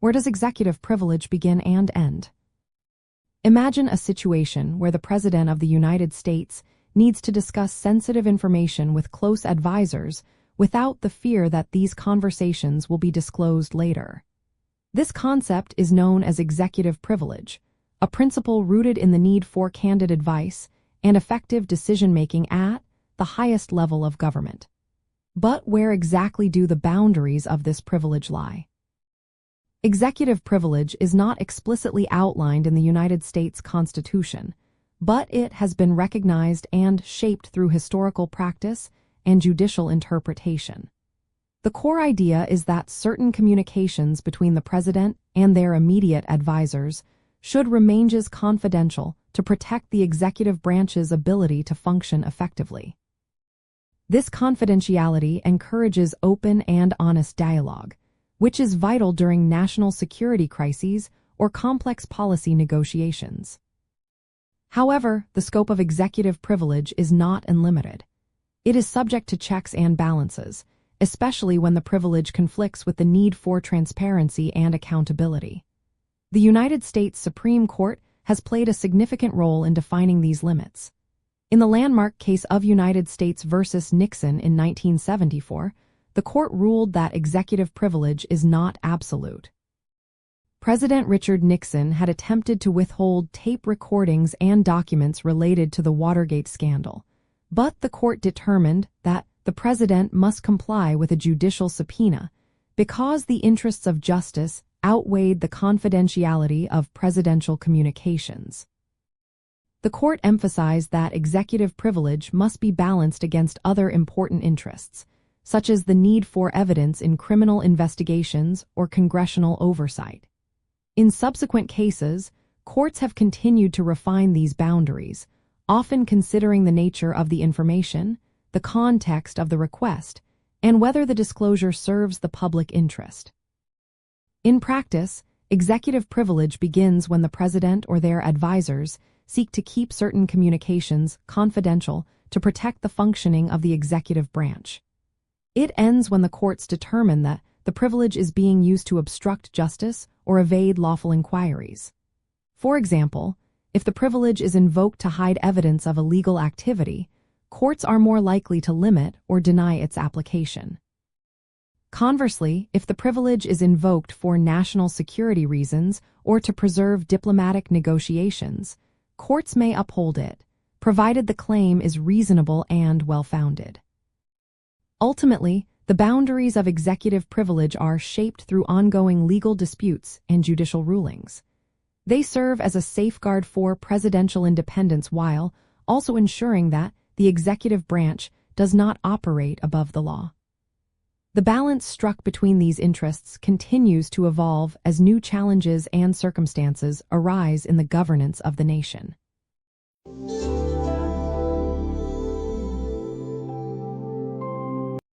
Where does executive privilege begin and end? Imagine a situation where the President of the United States needs to discuss sensitive information with close advisors without the fear that these conversations will be disclosed later. This concept is known as executive privilege, a principle rooted in the need for candid advice and effective decision-making at the highest level of government. But where exactly do the boundaries of this privilege lie? Executive privilege is not explicitly outlined in the United States Constitution, but it has been recognized and shaped through historical practice and judicial interpretation. The core idea is that certain communications between the President and their immediate advisors should remain confidential to protect the executive branch's ability to function effectively. This confidentiality encourages open and honest dialogue, which is vital during national security crises or complex policy negotiations. However, the scope of executive privilege is not unlimited. It is subject to checks and balances, especially when the privilege conflicts with the need for transparency and accountability. The United States Supreme Court has played a significant role in defining these limits. In the landmark case of United States versus Nixon in 1974, the court ruled that executive privilege is not absolute. President Richard Nixon had attempted to withhold tape recordings and documents related to the Watergate scandal, but the court determined that the president must comply with a judicial subpoena because the interests of justice outweighed the confidentiality of presidential communications. The court emphasized that executive privilege must be balanced against other important interests, such as the need for evidence in criminal investigations or congressional oversight. In subsequent cases, courts have continued to refine these boundaries, often considering the nature of the information, the context of the request, and whether the disclosure serves the public interest. In practice, executive privilege begins when the president or their advisors seek to keep certain communications confidential to protect the functioning of the executive branch. It ends when the courts determine that the privilege is being used to obstruct justice or evade lawful inquiries. For example, if the privilege is invoked to hide evidence of illegal activity, courts are more likely to limit or deny its application. Conversely, if the privilege is invoked for national security reasons or to preserve diplomatic negotiations, courts may uphold it, provided the claim is reasonable and well-founded. Ultimately, the boundaries of executive privilege are shaped through ongoing legal disputes and judicial rulings. They serve as a safeguard for presidential independence while also ensuring that the executive branch does not operate above the law. The balance struck between these interests continues to evolve as new challenges and circumstances arise in the governance of the nation.